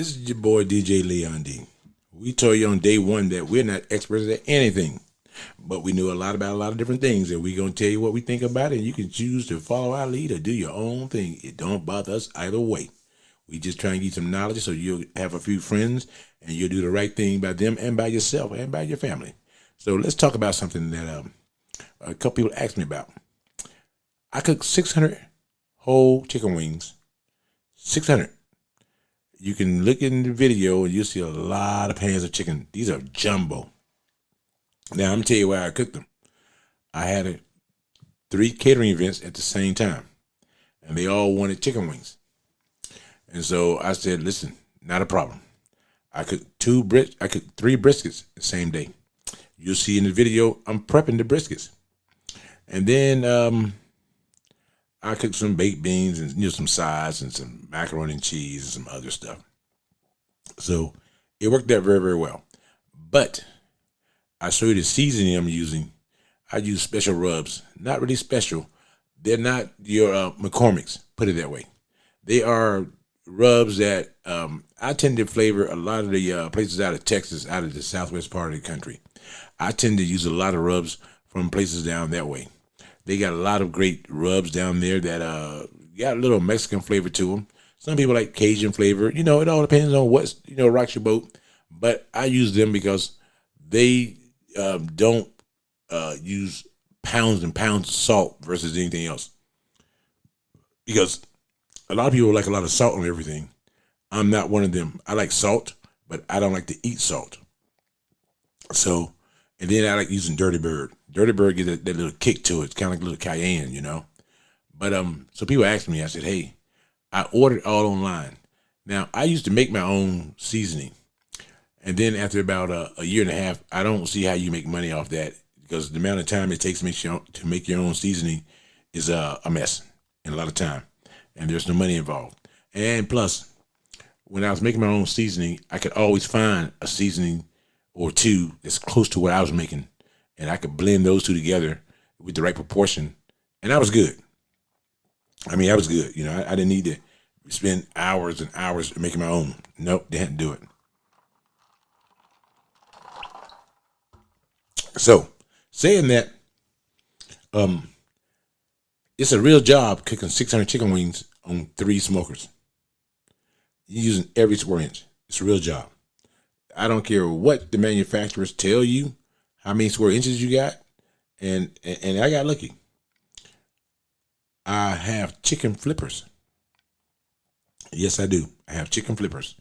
This is your boy DJ Leon D. We told you on day one that we're not experts at anything, but we knew a lot about a lot of different things, and we're going to tell you what we think about it, and you can choose to follow our lead or do your own thing. It don't bother us either way. We just try and get some knowledge so you'll have a few friends, and you'll do the right thing by them and by yourself and by your family. So let's talk about something that a couple people asked me about. I cooked 600 whole chicken wings. 600. You can look in the video and you'll see a lot of pans of chicken. These are jumbo. Now, I'm going to tell you why I cooked them. I had 3 catering events at the same time, and they all wanted chicken wings. And so I said, listen, not a problem. I cooked 3 briskets the same day. You'll see in the video, I'm prepping the briskets. And then I cooked some baked beans and some sides and some macaroni and cheese and some other stuff. So it worked out very, very well. But I show you the seasoning I'm using. I use special rubs. Not really special. They're not your McCormick's, put it that way. They are rubs that I tend to flavor a lot of the places out of Texas, out of the southwest part of the country. I tend to use a lot of rubs from places down that way. They got a lot of great rubs down there that got a little Mexican flavor to them. Some people like Cajun flavor. You know, it all depends on what, rocks your boat. But I use them because they don't use pounds and pounds of salt versus anything else. Because a lot of people like a lot of salt on everything. I'm not one of them. I like salt, but I don't like to eat salt. So, and then I like using Dirty Bird. Dirty Bird gives that little kick to it. It's kind of like a little cayenne, But so people asked me, I said, hey, I ordered all online. Now, I used to make my own seasoning. And then after about a year and a half, I don't see how you make money off that, because the amount of time it takes to make your own seasoning is a mess and a lot of time. And there's no money involved. And plus, when I was making my own seasoning, I could always find a seasoning or two that's close to what I was making. And I could blend those two together with the right proportion. And I was good. I was good. I didn't need to spend hours and hours making my own. Nope, they had to do it. So, saying that, it's a real job cooking 600 chicken wings on 3 smokers. You're using every square inch. It's a real job. I don't care what the manufacturers tell you, how many square inches you got, and I got lucky. I have chicken flippers. Yes, I do. I have chicken flippers,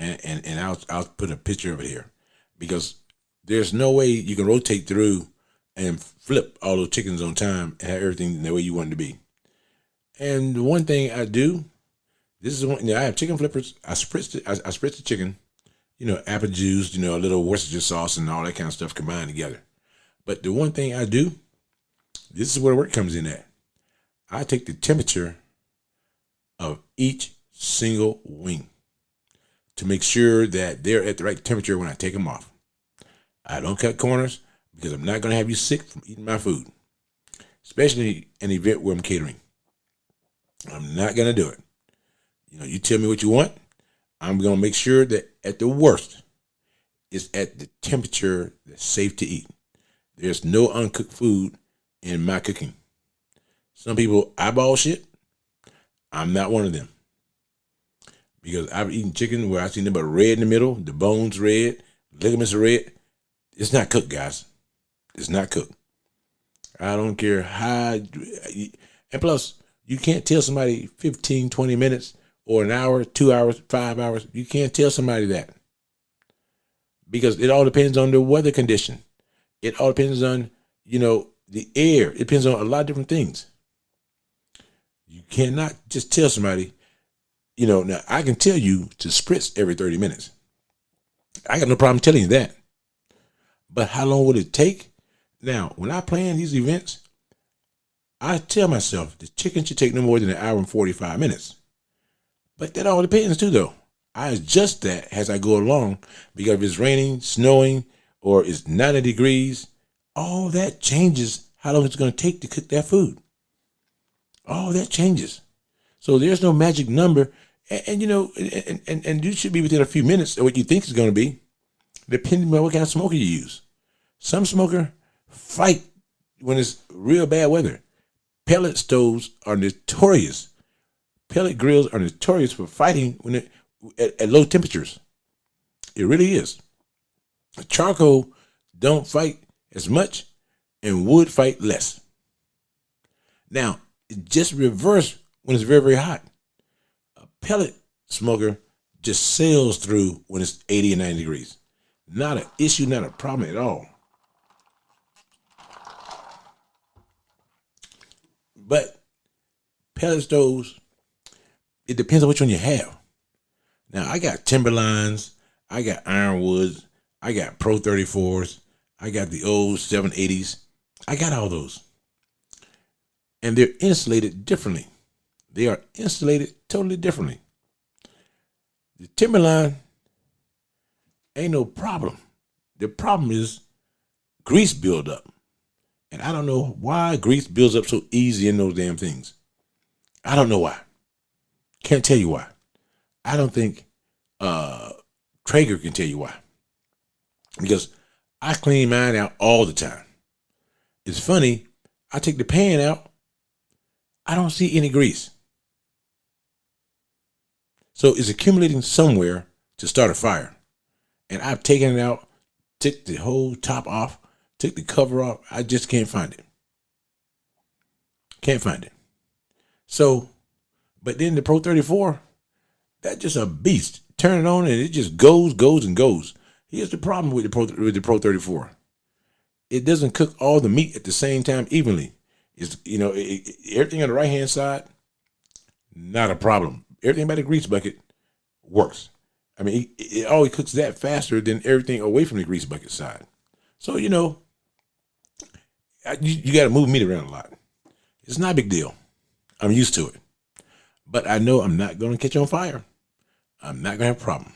and I'll put a picture of it here, because there's no way you can rotate through and flip all those chickens on time and have everything the way you want it to be. And the one thing I do, this is one. I have chicken flippers. I spritz the chicken, apple juice, a little Worcestershire sauce and all that kind of stuff combined together. But the one thing I do, this is where the work comes in at. I take the temperature of each single wing to make sure that they're at the right temperature when I take them off. I don't cut corners, because I'm not going to have you sick from eating my food, especially an event where I'm catering. I'm not going to do it. You tell me what you want. I'm going to make sure that at the worst, it's at the temperature that's safe to eat. There's no uncooked food in my cooking. Some people eyeball shit. I'm not one of them. Because I've eaten chicken where I've seen them but red in the middle, the bones red, ligaments are red. It's not cooked, guys. It's not cooked. I don't care how. And plus, you can't tell somebody 15, 20 minutes or an hour, 2 hours, 5 hours. You can't tell somebody that. Because it all depends on the weather condition. It all depends on, the air. It depends on a lot of different things. You cannot just tell somebody, now I can tell you to spritz every 30 minutes. I got no problem telling you that. But how long would it take? Now, when I plan these events, I tell myself the chicken should take no more than 1 hour and 45 minutes. But that all depends too, though. I adjust that as I go along, because if it's raining, snowing, or it's 90 degrees, all that changes how long it's going to take to cook that food. All that changes. So there's no magic number. And you know, and you should be within a few minutes of what you think it's going to be, depending on what kind of smoker you use. Some smoker fight when it's real bad weather. Pellet stoves are notorious. Pellet grills are notorious for fighting when at low temperatures. It really is. Charcoal don't fight as much, and wood fight less. Now, it just reverse when it's very, very hot. A pellet smoker just sails through when it's 80 and 90 degrees. Not an issue, not a problem at all. But pellet stoves, it depends on which one you have. Now, I got Timberlines, I got Ironwoods, I got Pro 34s, I got the old 780s. I got all those. And they're insulated differently. They are insulated totally differently. The Timberline ain't no problem. The problem is grease buildup. And I don't know why grease builds up so easy in those damn things. I don't know why. Can't tell you why. I don't think Traeger can tell you why. Because I clean mine out all the time. It's funny, I take the pan out, I don't see any grease. So it's accumulating somewhere to start a fire. And I've taken it out, took the whole top off, took the cover off. I just can't find it. Can't find it. So, but then the Pro 34, that's just a beast. Turn it on and it just goes, and goes. Here's the problem with the Pro 34. It doesn't cook all the meat at the same time evenly. It's, you know, everything on the right hand side, not a problem. Everything by the grease bucket works. I mean, it always cooks that faster than everything away from the grease bucket side. So, you know, you got to move meat around a lot. It's not a big deal. I'm used to it. But I know I'm not going to catch on fire. I'm not going to have a problem.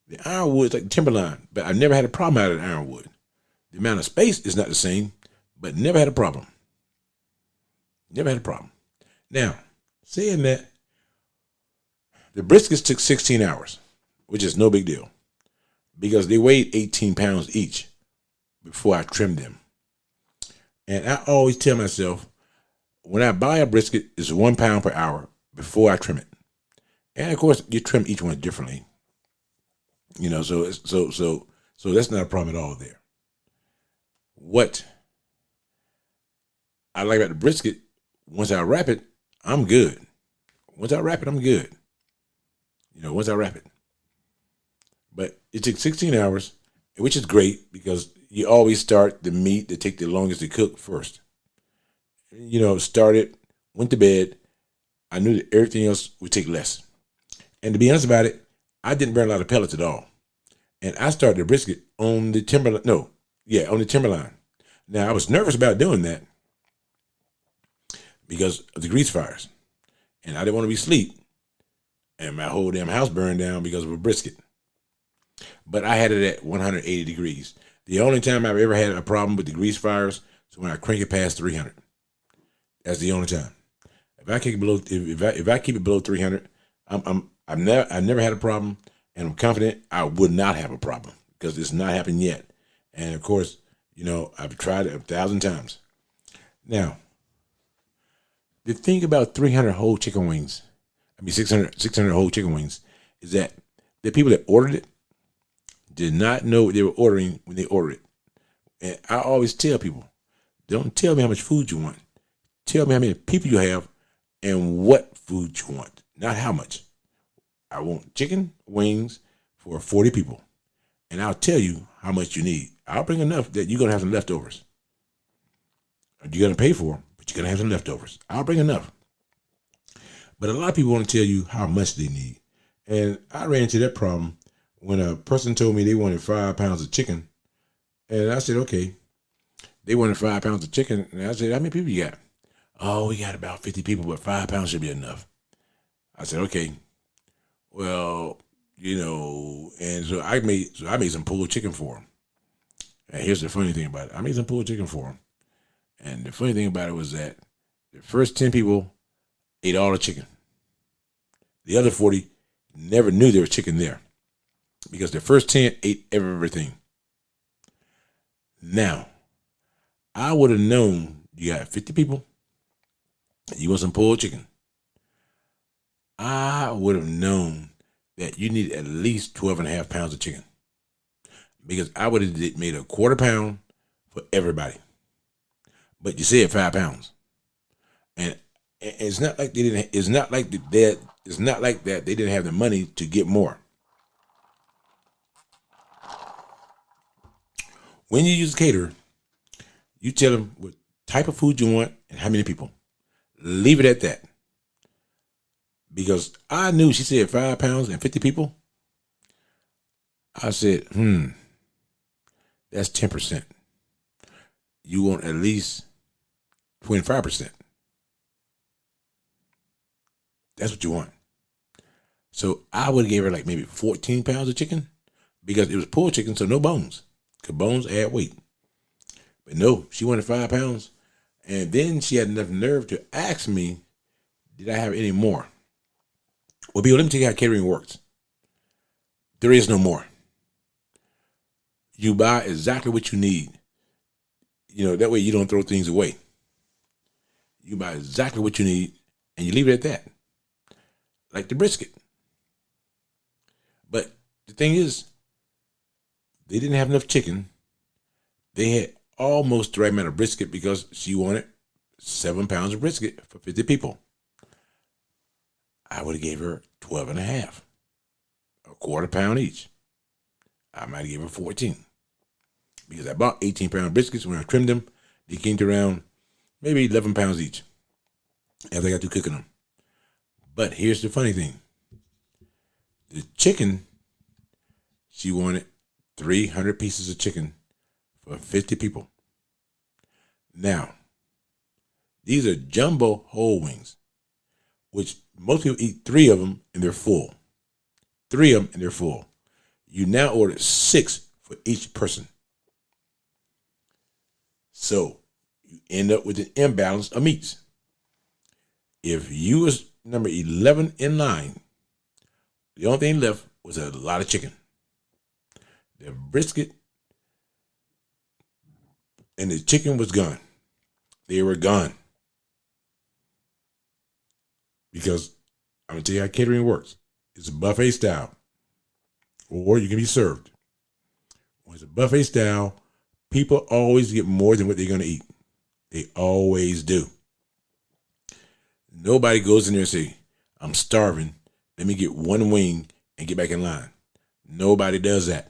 The ironwood is like the Timberline, but I never had a problem out of the ironwood. The amount of space is not the same, but never had a problem. Never had a problem. Now, saying that, the briskets took 16 hours, which is no big deal, because they weighed 18 pounds each before I trimmed them. And I always tell myself, when I buy a brisket, it's 1 pound per hour before I trim it. And of course, you trim each one differently. You know, so that's not a problem at all there. What I like about the brisket, once I wrap it, I'm good. Once I wrap it, I'm good. You know, once I wrap it. But it took 16 hours, which is great because you always start the meat that take the longest to cook first. You know, started, went to bed. I knew that everything else would take less. And to be honest about it, I didn't burn a lot of pellets at all. And I started the brisket on the Timberline. On the Timberline. Now, I was nervous about doing that because of the grease fires. And I didn't want to be asleep. And my whole damn house burned down because of a brisket. But I had it at 180 degrees. The only time I've ever had a problem with the grease fires is when I crank it past 300. That's the only time. If I keep it below, if I keep it below 300, I've never had a problem, and I'm confident I would not have a problem because it's not happened yet. And of course, you know, I've tried it 1,000 times. Now, the thing about 300 whole chicken wings, 600 whole chicken wings, is that the people that ordered it did not know what they were ordering when they ordered it. And I always tell people, don't tell me how much food you want. Tell me how many people you have and what food you want, not how much. I want chicken wings for 40 people. And I'll tell you how much you need. I'll bring enough that you're going to have some leftovers. You're going to pay for them, but you're going to have some leftovers. I'll bring enough. But a lot of people want to tell you how much they need. And I ran into that problem when a person told me they wanted 5 pounds of chicken. And I said, okay, they wanted 5 pounds of chicken. And I said, how many people you got? Oh, we got about 50 people, but 5 pounds should be enough. I said, okay, well, you know, and so I made some pulled chicken for them. And here's the funny thing about it. I made some pulled chicken for them. And the funny thing about it was that the first 10 people ate all the chicken. The other 40 never knew there was chicken there because the first 10 ate everything. Now, I would have known you got 50 people. You want some pulled chicken. I would have known that you need at least 12.5 pounds of chicken because I would have made a quarter pound for everybody. But you said 5 pounds. And it's not like they didn't. It's not like that. It's not like that they didn't have the money to get more. When you use a caterer, you tell them what type of food you want and how many people. Leave it at that. Because I knew she said 5 pounds and 50 people. I said, that's 10%. You want at least 25%. That's what you want. So I would have gave her like maybe 14 pounds of chicken because it was pulled chicken, so no bones. Because bones add weight. But no, she wanted 5 pounds. And then she had enough nerve to ask me, did I have any more? Well, people, let me tell you how catering works. There is no more. You buy exactly what you need. That way you don't throw things away. You buy exactly what you need and you leave it at that. Like the brisket. But the thing is, they didn't have enough chicken. They had almost the right amount of brisket because she wanted 7 pounds of brisket for 50 people. I would have gave her 12.5, a quarter pound each. I might have gave her 14 because I bought 18-pound briskets. When I trimmed them, they came to around maybe 11 pounds each after I got through cooking them. But here's the funny thing. The chicken, she wanted 300 pieces of chicken for 50 people. Now, these are jumbo whole wings, which most people eat 3 of them and they're full. 3 of them and they're full. You now order 6 for each person. So you end up with an imbalance of meats. If you was number 11 in line, the only thing left was a lot of chicken. The brisket and the chicken was gone. They were gone. Because I'm going to tell you how catering works. It's a buffet style. Or you can be served. When it's a buffet style, people always get more than what they're going to eat. They always do. Nobody goes in there and say, I'm starving. Let me get 1 wing and get back in line. Nobody does that.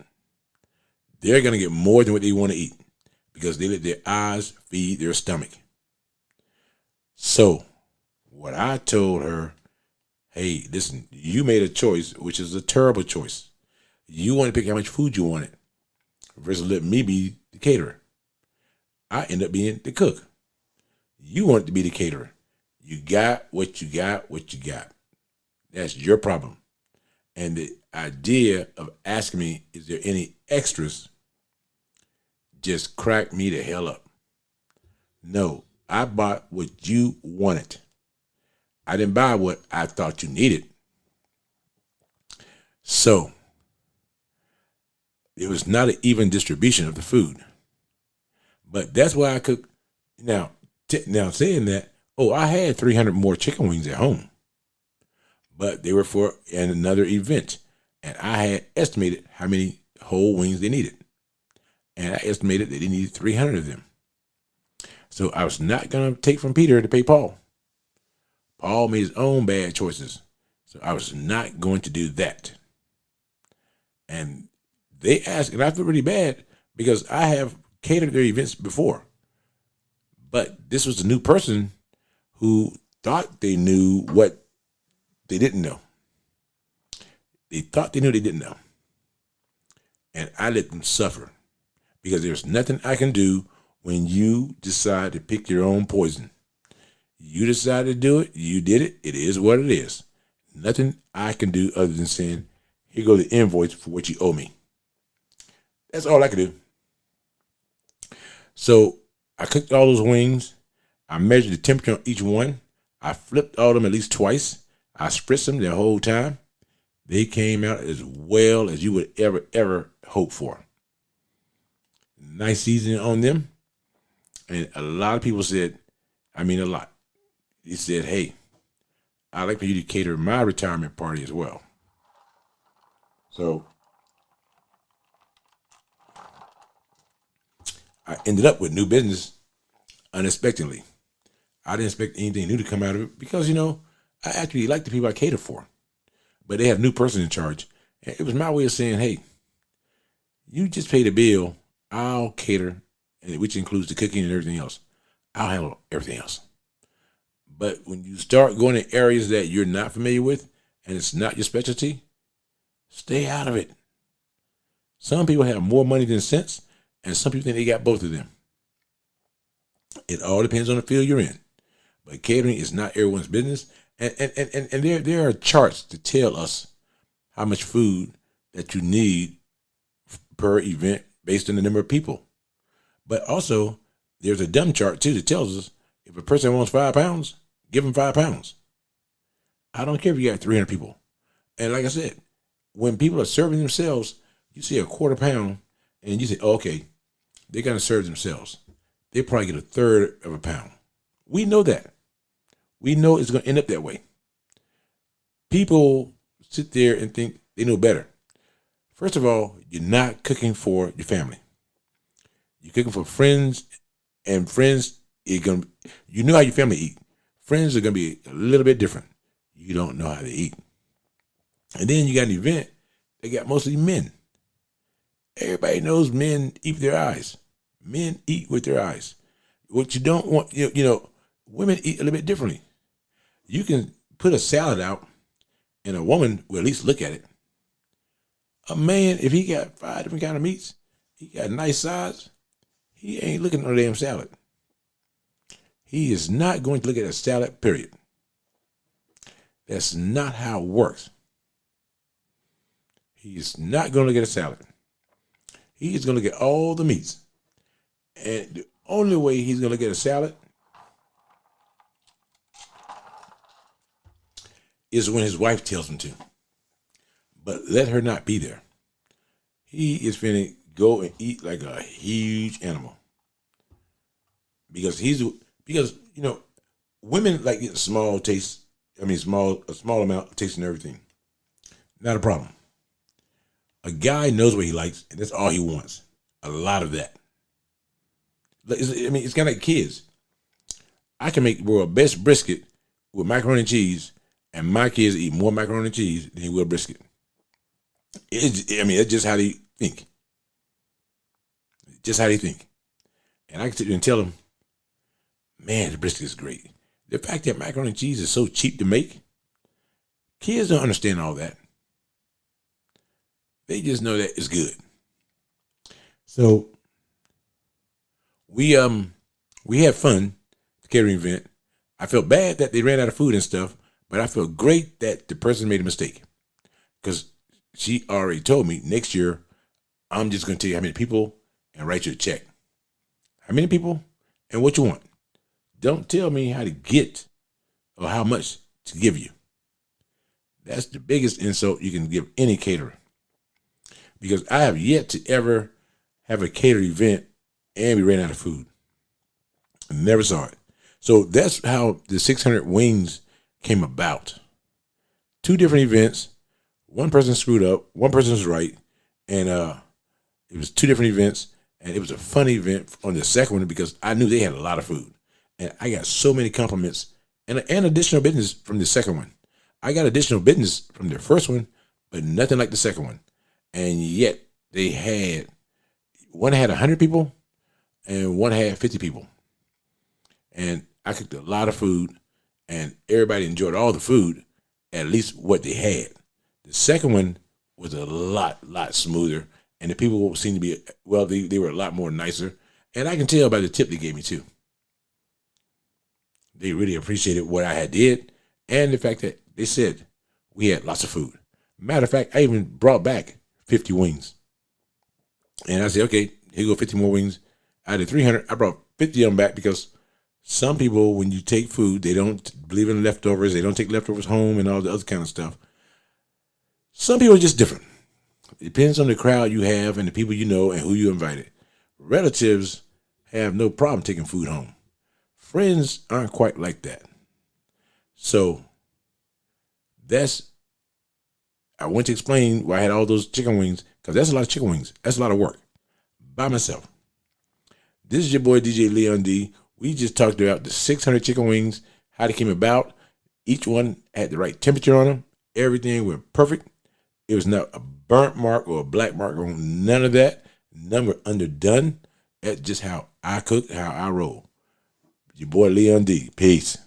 They're going to get more than what they want to eat because they let their eyes feed their stomach. So what I told her, hey, listen, you made a choice, which is a terrible choice. You want to pick how much food you wanted versus let me be the caterer. I end up being the cook. You want to be the caterer. You got what you got. That's your problem. And the idea of asking me, is there any extras, just cracked me the hell up. No, I bought what you wanted. I didn't buy what I thought you needed. So it was not an even distribution of the food. But that's why I cook. Now saying that, I had 300 more chicken wings at home. But they were for another event. And I had estimated how many whole wings they needed. And I estimated that they needed 300 of them. So I was not going to take from Peter to pay Paul. Paul made his own bad choices. So I was not going to do that. And they asked, and I feel really bad because I have catered their events before. But this was a new person who thought they knew what they didn't know. They thought they knew they didn't know. And I let them suffer because there's nothing I can do when you decide to pick your own poison. You decided to do it. You did it. It is what it is. Nothing I can do other than saying, here goes the invoice for what you owe me. That's all I can do. So I cooked all those wings. I measured the temperature on each one. I flipped all of them at least twice. I spritzed them the whole time. They came out as well as you would ever hope for. Nice seasoning on them. And a lot of people said, I mean a lot. They said, hey, I'd like for you to cater my retirement party as well. So I ended up with new business unexpectedly. I didn't expect anything new to come out of it because, I actually like the people I cater for. But they have a new person in charge. And it was my way of saying, hey, you just pay the bill. I'll cater, which includes the cooking and everything else. I'll handle everything else. But when you start going to areas that you're not familiar with and it's not your specialty, stay out of it. Some people have more money than sense, and some people think they got both of them. It all depends on the field you're in. But catering is not everyone's business. And there are charts to tell us how much food that you need per event based on the number of people. But also, there's a dumb chart too that tells us if a person wants 5 pounds, give them 5 pounds. I don't care if you got 300 people. And like I said, when people are serving themselves, you see a quarter pound and you say, oh, okay, they're going to serve themselves. They probably get a third of a pound. We know that. We know it's going to end up that way. People sit there and think they know better. First of all, you're not cooking for your family. You're cooking for friends, and friends, you know how your family eat. Friends are going to be a little bit different. You don't know how they eat. And then you got an event, they got mostly men. Everybody knows men eat with their eyes. Men eat with their eyes. What you don't want, women eat a little bit differently. You can put a salad out and a woman will at least look at it. A man, if he got 5 different kind of meats, he got a nice size, he ain't looking at no damn salad. He is not going to look at a salad, period. That's not how it works. He is not going to look at a salad. He is going to look at all the meats. And the only way he's going to look at a salad is when his wife tells him to. But let her not be there. He is finna go and eat like a huge animal. Because women like getting small taste. A small amount of taste and everything. Not a problem. A guy knows what he likes, and that's all he wants. A lot of that. It's kind of like kids. I can make the world's best brisket with macaroni and cheese, and my kids eat more macaroni and cheese than they will brisket. It's just how they think. Just how they think. And I can sit there and tell them, man, the brisket is great. The fact that macaroni and cheese is so cheap to make, kids don't understand all that. They just know that it's good. So we had fun, the catering event. I felt bad that they ran out of food and stuff, but I felt great that the person made a mistake. Because she already told me next year, I'm just going to tell you how many people and write you a check. How many people and what you want. Don't tell me how to get or how much to give you. That's the biggest insult you can give any caterer. Because I have yet to ever have a catered event and we ran out of food. I never saw it. So that's how the 600 wings came about. 2 different events. One person screwed up. One person was right. And it was 2 different events. And it was a fun event on the second one because I knew they had a lot of food. And I got so many compliments and additional business from the second one. I got additional business from the first one, but nothing like the second one. And yet one had 100 people and one had 50 people. And I cooked a lot of food and everybody enjoyed all the food, at least what they had. The second one was a lot smoother. And the people seemed to be, they were a lot more nicer. And I can tell by the tip they gave me too. They really appreciated what I had did and the fact that they said we had lots of food. Matter of fact, I even brought back 50 wings. And I said, okay, here you go 50 more wings. Out of 300, I brought 50 of them back because Some people, when you take food, they don't believe in leftovers. They don't take leftovers home and all the other kind of stuff. Some people are just different. It depends on the crowd you have and the people you know and who you invited. Relatives have no problem taking food home. Friends aren't quite like that. So I went to explain why I had all those chicken wings, because that's a lot of chicken wings. That's a lot of work by myself. This is your boy DJ Leon D. We just talked about the 600 chicken wings, how they came about. Each one had the right temperature on them. Everything went perfect. It was not a burnt mark or a black mark on none of that. None were underdone. That's just how I cook, how I roll. Your boy Leon D. Peace.